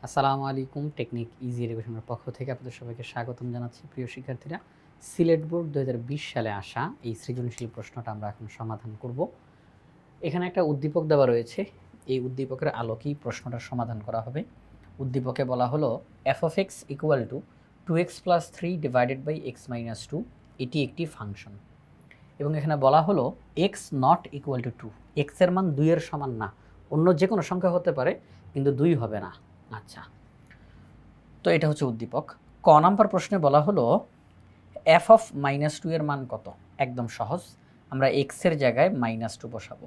আসসালামু আলাইকুম। Technique easy এডুকেশনের পক্ষ থেকে আপনাদের সবাইকে স্বাগতম জানাচ্ছি। প্রিয় শিক্ষার্থীরা, সিলেট বোর্ড ২০২০ সালে আসা এই সৃজনশীল প্রশ্নটা আমরা এখন সমাধান করব। এখানে একটা উদ্দীপক দেওয়া রয়েছে, এই উদ্দীপকের আলোকেই প্রশ্নটার সমাধান করা হবে। উদ্দীপকে বলা হলো f of x equal to 2x plus 3 divided by x minus 2, এটি একটি ফাংশন। এবং এখানে বলা হলো x not equal to 2, x এর মান 2 এর সমান না, অন্য যে কোনো সংখ্যা হতে পারে কিন্তু 2 হবে না। আচ্ছা, তো এটা হচ্ছে উদ্দীপক। ক নাম্বার প্রশ্নে বলা হলো f অফ মাইনাস 2 এর মান কত। একদম সহজ, আমরা x এর জায়গায় মাইনাস 2 বসাবো,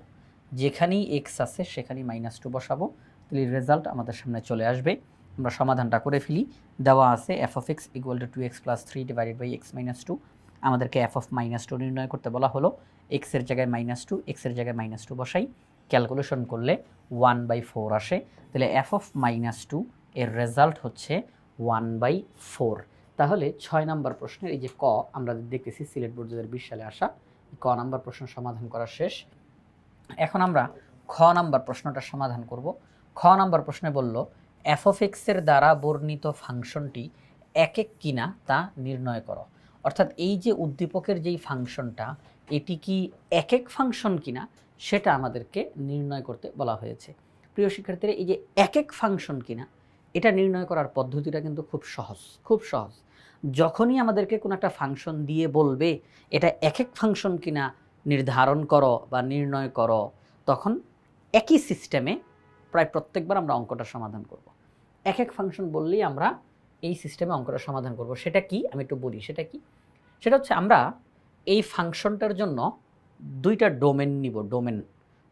যেখানেই x আছে সেখানেই মাইনাস 2 বসাবো, তাহলে রেজাল্ট আমাদের সামনে চলে আসবে। আমরা সমাধানটা করে ফেলি। দেওয়া আছে f of x equal to 2x plus 3 divided by x minus 2। আমাদেরকে f অফ মাইনাস 2 নির্ণয় করতে বলা হলো। x এর জায়গায় মাইনাস 2, x এর জায়গায় মাইনাস 2 বসাই, ক্যালকুলেশন করলে 1/4 আসে। তাহলে f অফ মাইনাস 2 এর রেজাল্ট হচ্ছে 1/4। তাহলে 6 নাম্বার প্রশ্নের এই যে ক আমরা দেখতেছি সিলেট বোর্ড 2020 সালে আসা, ক নাম্বার প্রশ্ন সমাধান করা শেষ। এখন আমরা খ নাম্বার প্রশ্নটা সমাধান করব। খ নাম্বার প্রশ্নে বলল f অফ x এর দ্বারা বর্ণিত ফাংশনটি একক কিনা তা নির্ণয় করো। অর্থাৎ এই যে উদ্দীপকের যেই ফাংশনটা, এটি কি একক ফাংশন কিনা সেটা আমাদেরকে নির্ণয় করতে বলা হয়েছে। প্রিয় শিক্ষার্থীরা, এই যে একক ফাংশন কিনা এটা নির্ণয় করার পদ্ধতিটা কিন্তু খুব সহজ, খুব সহজ। যখনই আমাদেরকে কোনো একটা ফাংশন দিয়ে বলবে এটা একক ফাংশন কিনা নির্ধারণ করো বা নির্ণয় করো, তখন একই সিস্টেমে প্রায় প্রত্যেকবার আমরা অঙ্কটা সমাধান করব। এক এক ফাংশন বললেই আমরা এই সিস্টেমে অঙ্কটা সমাধান করব। সেটা কি আমি একটু বলি, সেটা কি? সেটা হচ্ছে আমরা এই ফাংশনটার জন্য দুইটা ডোমেন নিব,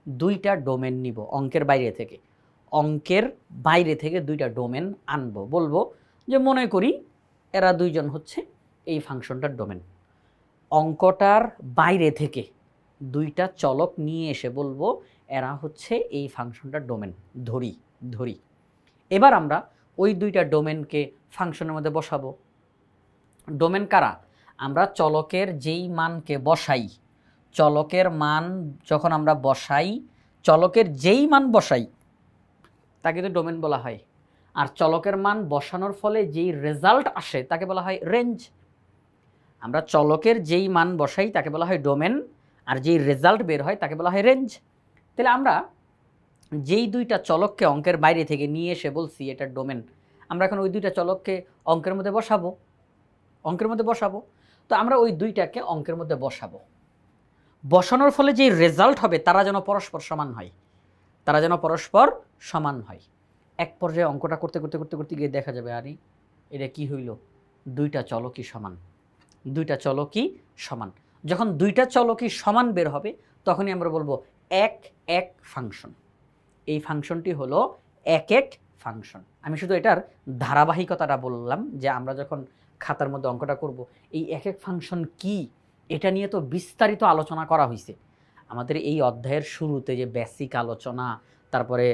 দুইটা ডোমেন নিব অঙ্কের বাইরে থেকে। অঙ্কের বাইরে থেকে দুইটা ডোমেন আনবো, বলবো যে মনে করি এরা দুইজন হচ্ছে এই ফাংশনটার ডোমেন। অঙ্কটার বাইরে থেকে দুইটা চলক নিয়ে এসে বলবো এরা হচ্ছে এই ফাংশনটার ডোমেন, ধরি। এবার আমরা ওই দুইটা ডোমেনকে ফাংশনের মধ্যে বসাবো। ডোমেন কারা? আমরা চলকের যেই মানকে বসাই, চলকের মান যখন আমরা বসাই, চলকের যেই মান বসাই তাকে তো ডোমেন বলা হয়। আর চলকের মান বসানোর ফলে যেই রেজাল্ট আসে তাকে বলা হয় রেঞ্জ। আমরা চলকের যেই মান বসাই তাকে বলা হয় ডোমেন, আর যেই রেজাল্ট বের হয় তাকে বলা হয় রেঞ্জ। তাহলে আমরা যেই দুইটা চলককে অঙ্কের বাইরে থেকে নিয়ে এসে বলছি এটা ডোমেন, আমরা এখন ওই দুইটা চলককে অঙ্কের মধ্যে বসাবো। তো আমরা ওই দুইটাকে অঙ্কের মধ্যে বসানোর ফলে যেই রেজাল্ট হবে তারা যেন পরস্পর সমান হয়। এক পর্যায়ে অঙ্কটা করতে গিয়ে দেখা যাবে আরে এটা কি হইল, দুইটা চলকই সমান। যখন দুইটা চলকই সমান বের হবে তখনই আমরা বলবো এক ফাংশন। এই ফাংশনটি হলো এক ফাংশন। আমি শুধু এটার ধারাবাহিকতাটা বললাম যে আমরা যখন খাতার মধ্যে অঙ্কটা করব এই এক ফাংশন কি এটা নিয়ে তো বিস্তারিত আলোচনা করা হয়েছে আমাদের এই অধ্যায়ের শুরুতে, যে বেসিক আলোচনা, তারপরে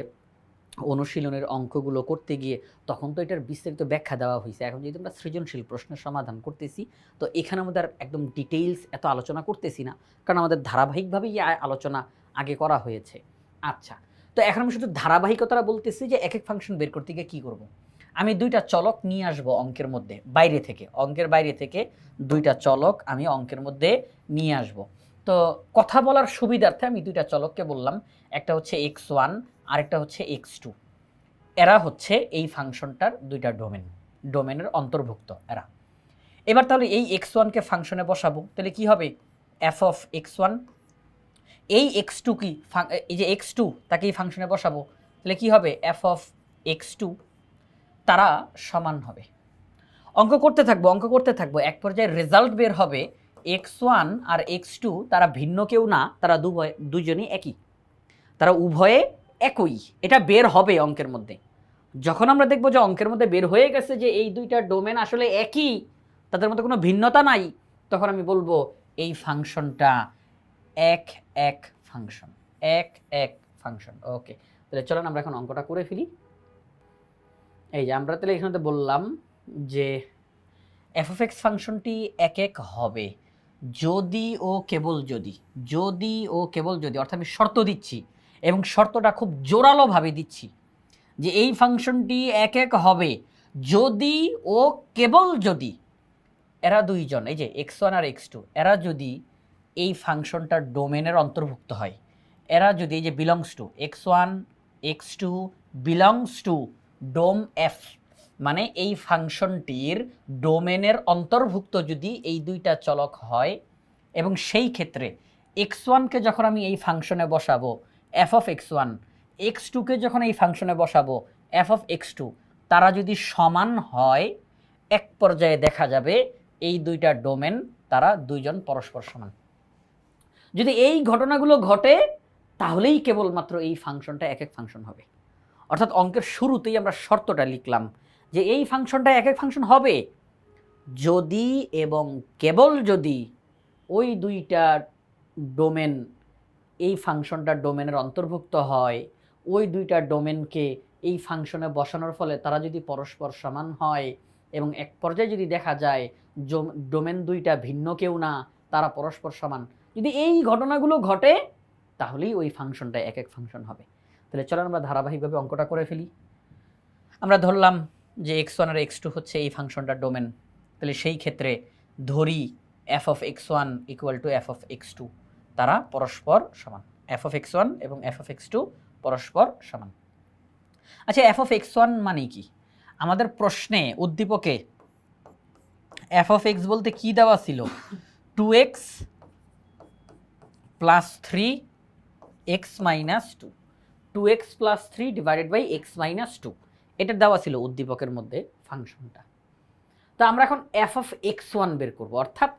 অনুশীলনের অঙ্কগুলো করতে গিয়ে তখন তো এটার বিস্তারিত ব্যাখ্যা দেওয়া হয়েছে। এখন যেহেতু আমরা সৃজনশীল প্রশ্নের সমাধান করতেছি, তো এখানে আমাদের একদম ডিটেইলস এত আলোচনা করতেছি না, কারণ আমাদের ধারাবাহিকভাবেই আলোচনা আগে করা হয়েছে। আচ্ছা, তো এখন আমি শুধু ধারাবাহিকতাটা বলতেছি যে এক ফাংশন বের করতে গিয়ে কী করব। আমি দুইটা চলক নিয়ে আসবো অঙ্কের মধ্যে অঙ্কের বাইরে থেকে দুইটা চলক আমি অঙ্কের মধ্যে নিয়ে আসব। তো কথা বলার সুবিধার্থে আমি দুইটা চলককে বললাম, একটা হচ্ছে x1 আরেকটা হচ্ছে x2। এরা হচ্ছে এই ফাংশনটার দুইটা ডোমেনের অন্তর্ভুক্ত এরা। এবার তাহলে এই x1কে ফাংশনে বসাবো, তাহলে কি হবে f অফ x1। এই x2 কি, এই যে x2 তাকে এই ফাংশনে বসাবো, তাহলে কি হবে f অফ x2। তারা সমান হবে। অঙ্ক করতে থাকবো, এক পর্যায়ে রেজাল্ট বের হবে x1 আর x2 তারা ভিন্ন কেউ না, তারা দুজনই একই, তারা উভয়ে একই। এটা বের হবে অঙ্কের মধ্যে। যখন আমরা দেখব যে অঙ্কের মধ্যে বের হয়ে গেছে যে এই দুইটা ডোমেন আসলে একই, তাদের মধ্যে কোনো ভিন্নতা নাই, তখন আমি বলবো এই ফাংশনটা এক ফাংশন। ওকে, তাহলে চলুন আমরা এখন অঙ্কটা করে ফেলি। এই যে আমরা তাহলে এখানে বললাম যে f অফ এক্স ফাংশনটি এক হবে যদি ও কেবল যদি অর্থাৎ আমি শর্ত দিচ্ছি এবং শর্তটা খুব জোরালোভাবে দিচ্ছি, যে এই ফাংশনটি এক এক হবে যদি ও কেবল যদি এরা দুইজন, এই যে x1 আর x2, এরা যদি এই ফাংশনটার ডোমেনের অন্তর্ভুক্ত হয়, এরা যদি এই যে belongs to x1 x2 belongs to dom f, মানে এই ফাংশনটির ডোমেনের অন্তর্ভুক্ত যদি এই দুইটা চলক হয়, এবং সেই ক্ষেত্রে x1কে যখন আমি এই ফাংশনে বসাবো f of x1, x2কে যখন এই ফাংশনে বসাবো f of x2, তারা যদি সমান হয়, এক পর্যায়ে দেখা যাবে এই দুইটা ডোমেন তারা দুইজন পরস্পর সমান। যদি এই ঘটনাগুলো ঘটে তাহলেই কেবলমাত্র এই ফাংশনটা এক এক ফাংশন হবে। অর্থাৎ অঙ্কের শুরুতেই আমরা শর্তটা লিখলাম যে এই ফাংশনটা এক এক ফাংশন হবে যদি এবং কেবল যদি ওই দুইটা ডোমেন এই ফাংশনটার ডোমেনের অন্তর্ভুক্ত হয়, ওই দুইটা ডোমেনকে এই ফাংশনে বসানোর ফলে তারা যদি পরস্পর সমান হয়, এবং এক পর্যায়ে যদি দেখা যায় ডোমেন দুইটা ভিন্ন কেউ না, তারা পরস্পর সমান, যদি এই ঘটনাগুলো ঘটে তাহলেই ওই ফাংশনটা এক এক ফাংশন হবে। তাহলে চলো আমরা ধারাবাহিকভাবে অঙ্কটা করে ফেলি। আমরা ধরলাম যে x1 আর x2 হচ্ছে এই ফাংশনটার ডোমেন, তাহলে সেই ক্ষেত্রে ধরি f of x1 equal to f of x2, তারা পরস্পর সমান। f of x1 এবং f of x2 পরস্পর সমান। আচ্ছা, f of x1 মানে কি? আমাদের প্রশ্নে উদ্দীপকে f of x বলতে কি দেওয়া ছিল? 2x plus 3x minus 2, 2x plus 3 divided by x minus 2, এটা দেওয়া ছিল উদ্দীপকের মধ্যে ফাংশনটা। তো আমরা এখন f of x1 বের করব, অর্থাৎ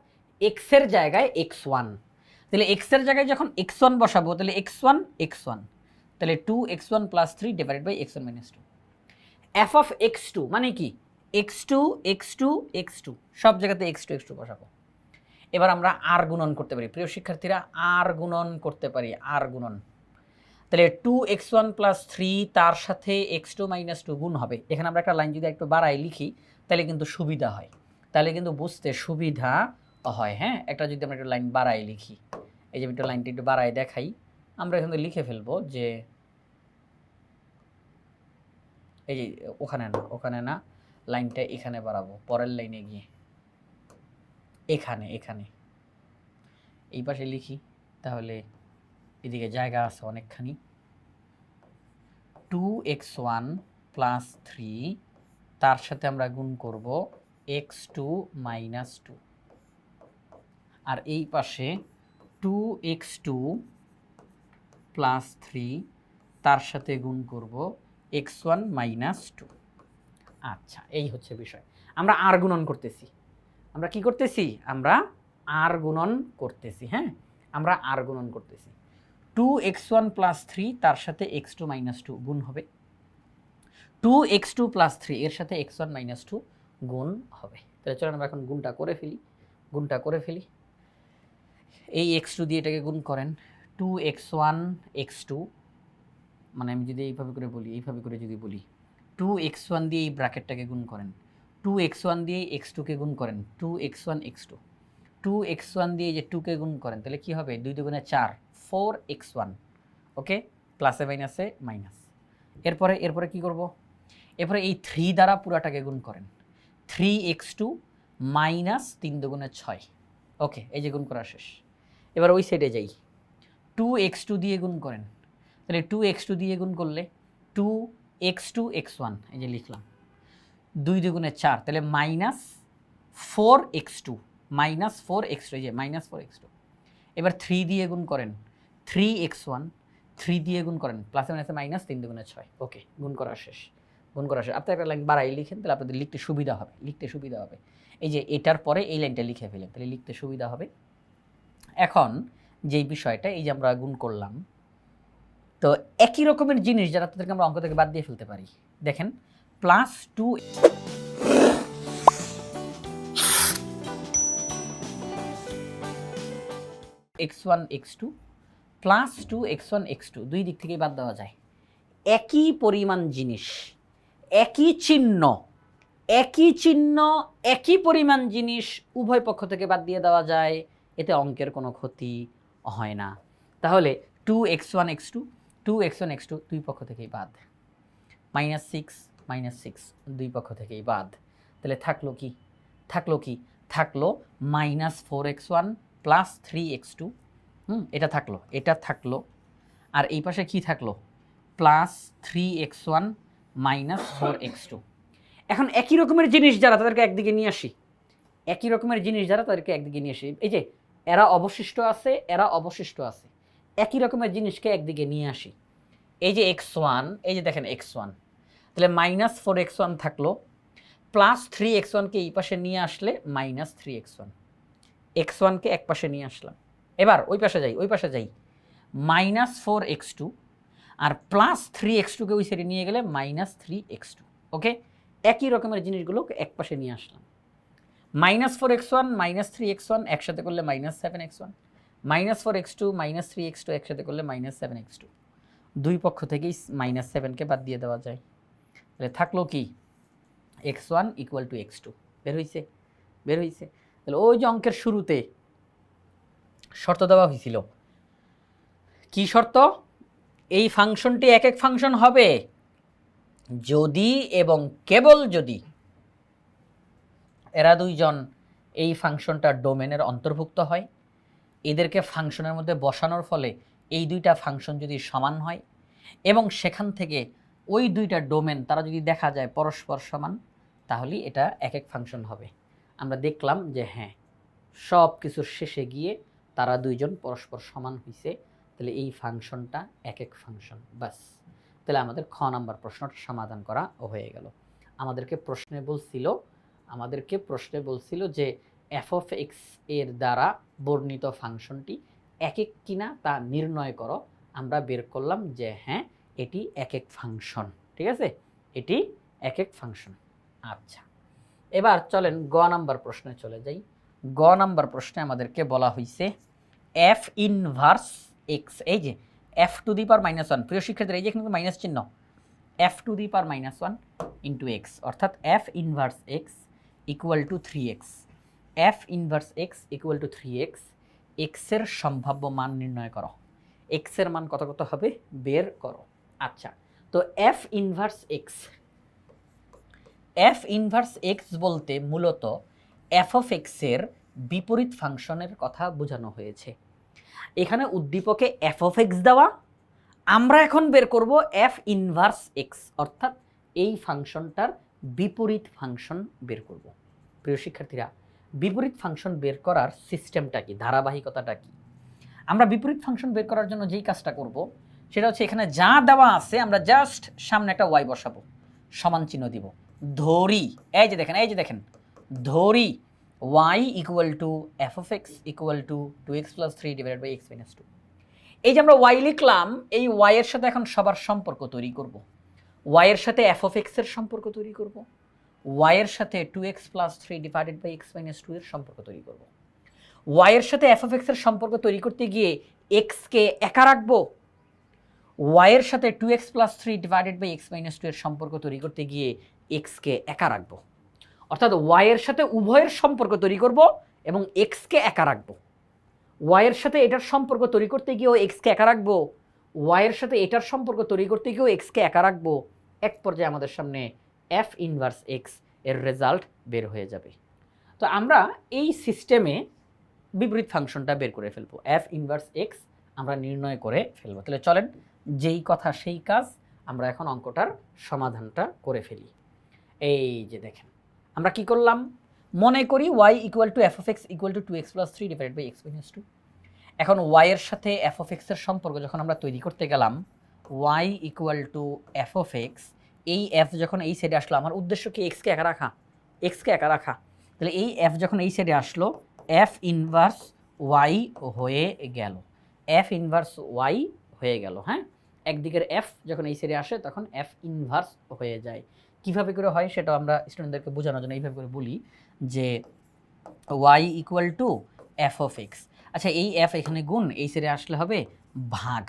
x এর জায়গায় x1। তাহলে x এর জায়গায় যখন x1 বসাবো তাহলে x1 তাহলে 2x1 plus 3 divided by x1 minus 2। f of x2 মানে কি? x2 সব জায়গাতে x2 বসাবো। এবার আমরা আর গুণন করতে পারি, প্রিয় শিক্ষার্থীরা, আর গুণন করতে পারি, আর গুণন। তাহলে 2x1 প্লাস 3 তার সাথে x2 মাইনাস 2 গুণ হবে। এখানে আমরা একটা লাইন যদি একটু বাড়াই লিখি তাহলে কিন্তু সুবিধা হয়, তাহলে কিন্তু বুঝতে সুবিধা হয়। হ্যাঁ, একটা যদি আমরা একটা লাইন বাড়াই লিখি, এই যে একটা লাইনটা একটু বাড়াই দেখাই, আমরা এখানে লিখে ফেলবো যে এই যে ওখানে না লাইনটা এখানে বাড়াবো, পরের লাইনে গিয়ে এখানে এই পাশে লিখি, তাহলে এদিকে জায়গা আছে অনেকখানি। 2x1 প্লাস 3 তার সাথে আমরা গুণ করব x2 মাইনাস 2, আর এই পাশে 2x2 প্লাস 3 তার সাথে গুণ করব x1 মাইনাস 2। আচ্ছা, এই হচ্ছে বিষয়। আমরা আর গুণন করতেছি। আমরা কি করতেছি? আমরা আর গুণন করতেছি। হ্যাঁ, আমরা আর গুণন করতেছি। 2x1 প্লাস 3 তার সাথে x2 মাইনাস 2 গুণ হবে, 2x2 প্লাস 3 এর সাথে x1 মাইনাস 2 গুণ হবে। তাহলে চলো আমরা এখন গুণটা করে ফেলি। এই x2 দিয়ে এটাকে গুণ করেন, 2x1 x2, মানে আমি যদি এইভাবে করে যদি বলি 2x1 দিয়ে এই ব্র্যাকেটটাকে গুণ করেন, 2x1 দিয়ে x2কে গুণ করেন, 2x1 x2, 2x1 দিয়ে যে 2কে গুণ করেন, তাহলে কি হবে? 2 দুগুণে 4, 4x1। ওকে, প্লাসে মাইনাসে মাইনাস। এরপরে কি করব? এরপরে এই 3 দ্বারা পুরাটাকে গুণ করেন, 3x2 মাইনাস 3 দুগুণে 6। ওকে, এই যে গুণ করা শেষ। এবার ওই সাইডে যাই, 2x2 দিয়ে গুণ করেন, তাহলে 2x2 দিয়ে গুণ করলে 2x2 x1, এই যে লিখলাম, 2 দুগুণে 4, তাহলে মাইনাস 4x2, মাইনাস 4x2, এই যে মাইনাস 4x2। এবার 3 দিয়ে গুণ করেন, 3x1, 3 দিয়ে গুণ করেন, প্লাসে মাইনাসে মাইনাস, 3 দুগুণে 6। ওকে, গুণ করা শেষ। আপনি একটা লাইন বাড়াই লিখেন, তাহলে আপনাদের লিখতে সুবিধা হবে। এই যে এটার পরে এই লাইনটা লিখে ফেলেন, তাহলে লিখতে সুবিধা হবে। এখন যেই বিষয়টা, এই যে আমরা গুণ করলাম, তো একই রকমের জিনিস যারা তাদেরকে আমরা অঙ্ক থেকে বাদ দিয়ে ফেলতে পারি। দেখেন, plus 2 x1 x2 plus 2 x1 x2 দুই দিক থেকেই বাদ দেওয়া যায়। একই পরিমাণ জিনিস, একই চিহ্ন, একই পরিমাণ জিনিস উভয় পক্ষ থেকে বাদ দিয়ে দেওয়া যায়, এতে অঙ্কের কোনো ক্ষতি হয় না। তাহলে 2x1 x2 2x1 x2 দুই পক্ষ থেকেই বাদ। -6 দুই পক্ষ থেকেই বাদ। তাহলে থাকলো কি থাকলো -4x1 প্লাস 3x2। এটা থাকলো আর এই পাশে কি থাকলো প্লাস 3x1 মাইনাস 4x2। এখন একই রকমের জিনিস যারা তাদেরকে একদিকে নিয়ে আসি, এই যে এরা অবশিষ্ট আছে একই রকমের জিনিসকে একদিকে নিয়ে আসি। এই যে x1, এই যে দেখেন x1, তাহলে -4x1 থাকলো, প্লাস 3x1কে এই পাশে নিয়ে আসলে -3x1, x1কে এক পাশে নিয়ে আসলাম। এবার ওই পাশে যাই -4x2 আর প্লাস 3x2কে ওই সাইডে নিয়ে গেলে -3x2। ওকে, একই রকমের জিনিসগুলোকে এক পাশে নিয়ে আসলাম। -4x1 -3x1 একসাথে করলে -7x1, -4x2 -3x2 একসাথে করলে -7x2। দুই পক্ষ থেকেই -7কে বাদ দিয়ে দেওয়া যায়। তাহলে থাকলো কি x1 = x2। বের হয়েছে। তাহলে ওই যে অঙ্কের শুরুতে শর্ত দেওয়া হয়েছিল, কি শর্ত? এই ফাংশনটি এক ফাংশন হবে যদি এবং কেবল যদি এরা দুইজন এই ফাংশনটার ডোমেনের অন্তর্ভুক্ত হয়, এদেরকে ফাংশনের মধ্যে বসানোর ফলে এই দুইটা ফাংশন যদি সমান হয় এবং সেখান থেকে ওই দুইটা ডোমেন তারা যদি দেখা যায় পরস্পর সমান, তাহলেই এটা এক ফাংশন হবে। আমরা দেখলাম যে হ্যাঁ, সব কিছুর শেষে গিয়ে তারা দুইজন পরস্পর সমান হয়েছে, তাহলে এই ফাংশনটা এক ফাংশন। বাস, তাহলে আমাদের খ নাম্বার প্রশ্নটা সমাধান করা হয়ে গেল। আমাদেরকে প্রশ্নে বলছিল যে f(x) এর দ্বারা বর্ণিত ফাংশনটি এক কিনা তা নির্ণয় করো। আমরা বের করলাম যে হ্যাঁ, এটি এক ফাংশন। ঠিক আছে, এটি এক ফাংশন। আচ্ছা, এবার চলেন গ নাম্বার প্রশ্নে চলে যাই। গ নাম্বার প্রশ্নে আমাদেরকে বলা হয়েছে f ইনভার্স x, এই যে f⁻⁻1, প্রিয় শিক্ষার্থীরা এই যে এখানে মাইনাস চিহ্ন, f⁻⁻1 ইন্টু x, অর্থাৎ f inverse x = 3x, f inverse x = 3x, x এর সম্ভাব্য মান নির্ণয় করো। x এর মান কত হবে বের করো। আচ্ছা, তো f ইনভার্স x বলতে মূলত f(x) এর বিপরীত ফাংশনের কথা বোঝানো হয়েছে। এখানে উদ্দীপকে f(x) দেওয়া, আমরা এখন বের করব f ইনভার্স x, অর্থাৎ এই ফাংশনটার বিপরীত ফাংশন বের করব। প্রিয় শিক্ষার্থীরা, বিপরীত ফাংশন বের করার সিস্টেমটা কি, ধারাবাহিকতাটা কি? আমরা বিপরীত ফাংশন বের করার জন্য যেই কাজটা করব সেটা হচ্ছে এখানে যা দেওয়া আছে আমরা জাস্ট সামনে একটা y বসাবো, সমান চিহ্ন দিব, ধরি, এই যে দেখেন ধরি y = f(x) = 2x + 3 / x - 2। এই যে আমরা y লিখলাম, এই y এর সাথে এখন সবার সম্পর্ক তৈরি করব। y এর সাথে f(x) এর সম্পর্ক তৈরি করব, y এর সাথে 2x + 3 / x - 2 এর সম্পর্ক তৈরি করব। y এর সাথে f(x) এর সম্পর্ক তৈরি করতে গিয়ে x কে একা রাখবো, y এর সাথে 2x + 3 / x - 2 এর সম্পর্ক তৈরি করতে গিয়ে x কে একা রাখবো। অর্থাৎ y এর সাথে উভয়ের সম্পর্ক তৈরি করব এবং x কে একা রাখবো। y এর সাথে এটার সম্পর্ক তৈরি করতে গিয়েও x কে একা রাখবো, y এর সাথে এটার সম্পর্ক তৈরি করতে গিয়েও x কে একা রাখবো। এক পর্যায়ে আমাদের সামনে f ইনভার্স x এর রেজাল্ট বের হয়ে যাবে। তো আমরা এই সিস্টেমে বিপরীত ফাংশনটা বের করে ফেলবো, f ইনভার্স x আমরা নির্ণয় করে ফেলবো। তাহলে চলেন যেই কথা সেই কাজ, আমরা এখন অঙ্কটার সমাধানটা করে ফেলি। এই যে আমরা কি করলাম, মনে করি y = f(x) = 2x + 3 / x - 2। এখন y এর সাথে f(x) এর সম্পর্ক যখন আমরা তৈরি করতে গেলাম, y = f(x), এই f যখন এই সাইডে আসলো, আমার উদ্দেশ্য কি x কে একা রাখা, তাহলে এই f যখন এই সাইডে আসলো, f ইনভার্স y হয়ে গেল, হ্যাঁ, একদিকের f যখন এই সাইডে আসে তখন f ইনভার্স হয়ে যায়। কিভাবে করে হয় সেটা আমরা স্টুডেন্টদেরকে বোঝানোর জন্য এইভাবে করে বলি যে y = f(x). আচ্ছা, এই f এখানে গুণ, এই সাইডে আসলে হবে ভাগ,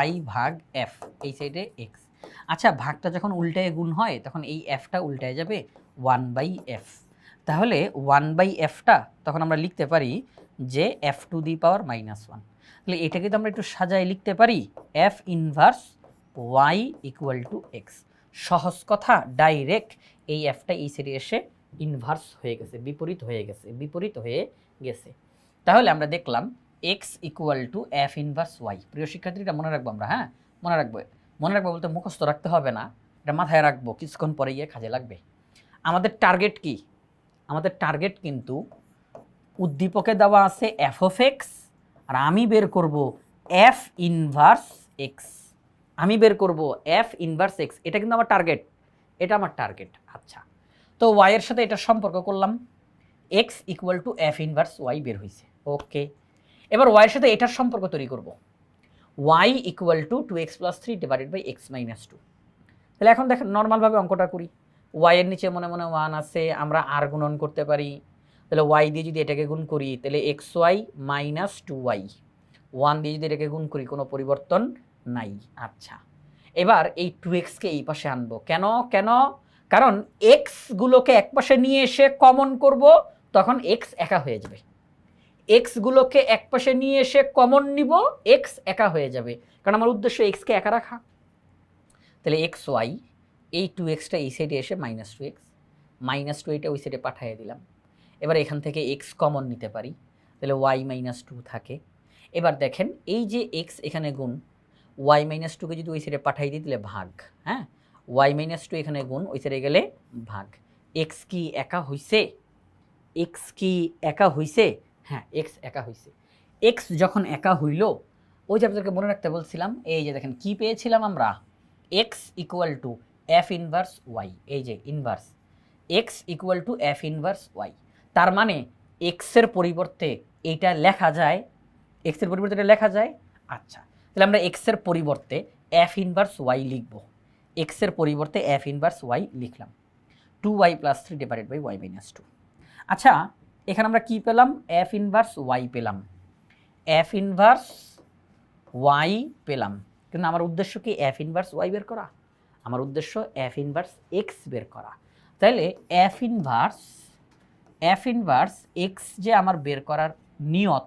y ভাগ f, এই সাইডে x। আচ্ছা, ভাগটা যখন উল্টায় গুণ হয় তখন এই fটা উল্টায় যাবে 1/f। তাহলে 1/fটা তখন আমরা লিখতে পারি যে f⁻⁻1। তাহলে এটাকে তো আমরা একটু সাজায় লিখতে পারি f ইনভার্স y = x। সহজ কথা, ডাইরেক্ট এই এফটা এই সাইডে এসে ইনভার্স হয়ে গেছে, বিপরীত হয়ে গেছে। তাহলে আমরা দেখলাম x equal to f inverse y. প্রিয় শিক্ষার্থীরা মনে রাখবো আমরা, হ্যাঁ মনে রাখবো বলতে মুখস্থ রাখতে হবে না, এটা মাথায় রাখবো, কিছুক্ষণ পরে গিয়ে কাজে লাগবে। আমাদের টার্গেট কি? আমাদের টার্গেট কিন্তু উদ্দীপকে দেওয়া আছে এফ অফ এক্স, আর আমি বের করব এফ ইনভার্স এক্স। এটা কিন্তু আমার টার্গেট, আচ্ছা। তো ওয়াই এর সাথে এটা সম্পর্ক করলাম, x equal to f inverse y বের হয়েছে, ওকে। এবার ওয়াই এর সাথে এটার সম্পর্ক তৈরি করব, y equal to 2x + 3 divided by x - 2। তাহলে এখন দেখেন নর্মালভাবে অঙ্কটা করি, ওয়াই এর নিচে মনে মনে 1 আছে, আমরা আর গুণন করতে পারি। তাহলে ওয়াই দিয়ে যদি এটাকে গুণ করি তাহলে xy - 2y, 1 দিয়ে যদি এটাকে গুণ করি কোনো পরিবর্তন নাই, আচ্ছা। এবার এই 2x কে এই পাশে আনবো, কেন? কারণ x গুলোকে এক পাশে নিয়ে এসে কমন করব, তখন x একা হয়ে যাবে। x গুলোকে এক পাশে নিয়ে এসে কমন নিব, x একা হয়ে যাবে, কারণ আমার উদ্দেশ্য x কে একা রাখা। তাহলে xy, এই 2xটা এই সাইডে এসে -2x, -2 এটা ওই সাইডে পাঠিয়ে দিলাম। এবার এখান থেকে x কমন নিতে পারি, তাহলে y - 2 থাকে। এবার দেখেন এই যে x এখানে গুণ, y - 2 কে যদি ওই সাইডে পাঠিয়ে দিই তাহলে ভাগ, হ্যাঁ y - 2 এখানে গুণ, ওই সাইডে গেলে ভাগ। x কি একা হইছে? হ্যাঁ x একা হইছে। x যখন একা হইল, ওই যে আপনাদেরকে মনে রাখতে বলছিলাম, এই যে দেখেন কি পেয়েছিলাম আমরা, x equal to f inverse y, এই যে inverse x equal to f inverse y. তার মানে x এর পরিবর্তে এটা লেখা যায়, আচ্ছা। তাহলে আমরা x এর পরিবর্তে এফ ইনভার্স ওয়াই লিখব, x এর পরিবর্তে এফ ইনভার্স ওয়াই লিখলাম, 2y + 3 ডিভাইডেড বাই y - 2। আচ্ছা, এখানে আমরা কি পেলাম? এফ ইনভার্স ওয়াই পেলাম, কিন্তু আমার উদ্দেশ্য কি এফ ইনভার্স ওয়াই বের করা? আমার উদ্দেশ্য এফ ইনভার্স এক্স বের করা। তাহলে এফ ইনভার্স এক্স যে আমার বের করার নিয়ত,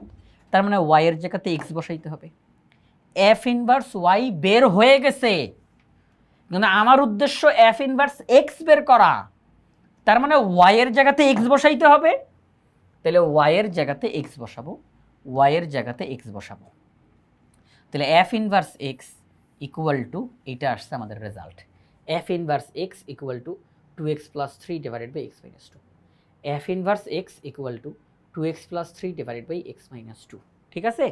তার মানে ওয়াই এর জায়গাতে এক্স বসাইতে হবে। এফ ইনভার্স ওয়াই বের হয়ে গেছে, কিন্তু আমার উদ্দেশ্য এফ ইনভার্স এক্স বের করা, তার মানে ওয়াই এর জায়গাতে এক্স বসাইতে হবে। তাহলে ওয়াই এর জায়গাতে এক্স বসাবো, তাহলে f inverse x equal to, এটা আসছে আমাদের result, f inverse x equal to 2x + 3 divided by x - 2। F inverse x equal to 2x + 3 divided by x - 2। ঠিক আছে,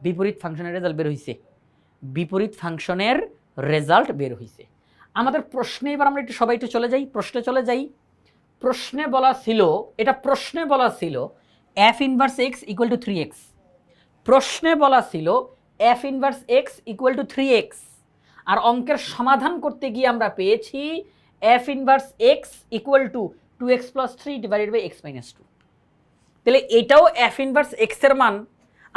বিপরীত ফাংশনের রেজাল্ট বের হইছে। আমাদের প্রশ্নে এবার আমরা সবাই একটু চলে যাই। প্রশ্নে বলা ছিল f inverse x equal to 3x, f inverse x equal to 3x, আর অঙ্কের সমাধান করতে গিয়ে আমরা পেয়েছি f inverse x equal to 2x + 3 divided by x - 2। তাহলে এটাও এফ ইনভার্স এক্স এর মান,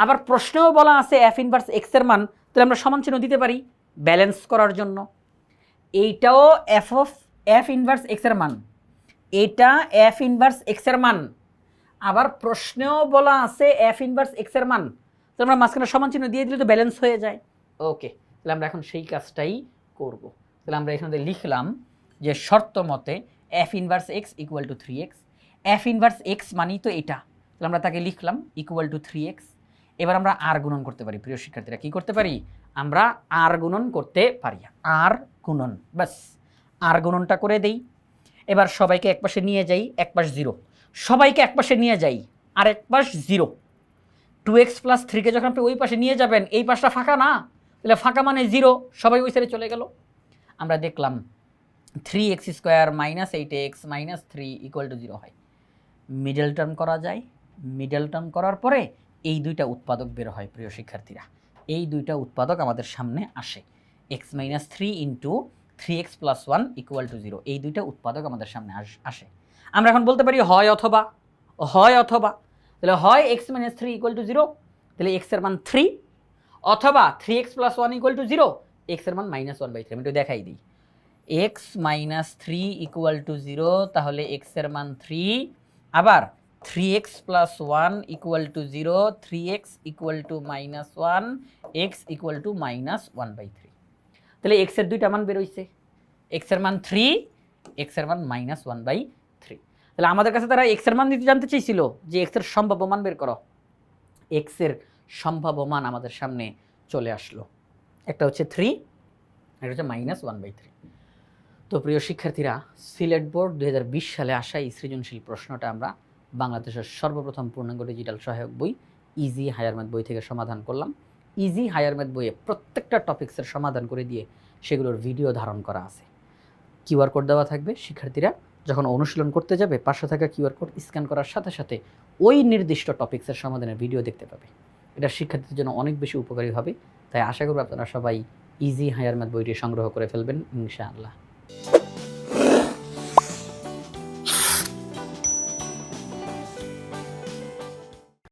আবার প্রশ্নেও বলা আছে এফ ইনভার্স এক্স এর মান, তাহলে আমরা সমান চিহ্ন দিতে পারি ব্যালেন্স করার জন্য। এইটাও এফ ইনভার্স এক্স এর মান, এটা এফ ইনভার্স এক্স এর মান, আবার প্রশ্নেও বলা আছে এফ ইনভার্স এক্স এর মান, তো আমরা মাঝখানে সমান চিহ্ন দিয়ে দিলে তো ব্যালেন্স হয়ে যায়। ওকে, তাহলে আমরা এখন সেই কাজটাই করব। তাহলে আমরা এখানে লিখলাম যে শর্ত মতে F inverse x equal to 3x, f inverse x মানেই তো এটা, তাহলে আমরা তাকে লিখলাম ইকুয়াল টু 3x। এবার আমরা আর গুণন করতে পারি, প্রিয় শিক্ষার্থীরা কি করতে পারি? আমরা আর গুণন করতে পারি, বাস আর গুণনটা করে দেই। এবার সবাইকে একপাশে নিয়ে যাই, এক পাশ 0, সবাইকে একপাশে নিয়ে যাই, আর এক পাশ 0। 2x + 3 কে যখন আপনি ওই পাশে নিয়ে যাবেন, এই পাশটা ফাঁকা না, তাহলে ফাঁকা মানে 0, সবাই ওই সাইডে চলে গেল। আমরা দেখলাম 3x² - 8x - 3 = 0 হয়। মিডল টার্ম করা যায়, মিডল টার্ম করার পরে এই দুইটা উৎপাদক বের হয়। প্রিয় শিক্ষার্থীরা, এই দুইটা উৎপাদক আমাদের সামনে আসে, x - 3 × 3x + 1 = 0, এই দুইটা উৎপাদক আমাদের সামনে আসে। আমরা এখন বলতে পারি হয় অথবা, তাহলে হয় x - 3 = 0, তাহলে x এর মান 3, অথবা 3x + 1 = 0, x এর মান -1/3। আমি একটু দেখাই দিই, x - 3 = 0, তাহলে x এর মান 3, আবার 3x + 1 = 0, 3x = -1, x = -1/3। তাহলে x এর দুইটা মান বের হইছে, এক্সের মান 3, এক্সের মান -1/3। তাহলে আমাদের কাছে তারা এক্সের মান দিতে জানতে চাইছিল যে এক্সের সম্ভাব্য মান বের করো। এক্সের সম্ভাব্য মান আমাদের সামনে চলে আসলো। একটা হচ্ছে 3, একটা হচ্ছে -1/3। তো প্রিয় শিক্ষার্থীরা, সিলেট বোর্ড 2020 সালে আসা এই সৃজনশীল প্রশ্নটা আমরা বাংলাদেশের সর্বপ্রথম পূর্ণাঙ্গ ডিজিটাল সহায়ক বই ইজি হায়ার ম্যাথ বই থেকে সমাধান করলাম। ইজি হায়ার ম্যাথ বইয়ে প্রত্যেকটা টপিক্সের সমাধান করে দিয়ে সেগুলোর ভিডিও ধারণ করা আছে। কিউআর কোড দেওয়া থাকবে, শিক্ষার্থীরা যখন অনুশীলন করতে যাবে পাশে থাকা কিউআর কোড স্ক্যান করার সাথে সাথে ওই নির্দিষ্ট টপিক্সের সমাধানের ভিডিও দেখতে পাবে। এটা শিক্ষার্থীদের জন্য অনেক বেশি উপকারী হবে। তাই আশা করব আপনারা সবাই ইজি হায়ার ম্যাথ বইটি সংগ্রহ করে ফেলবেন ইনশাআল্লাহ।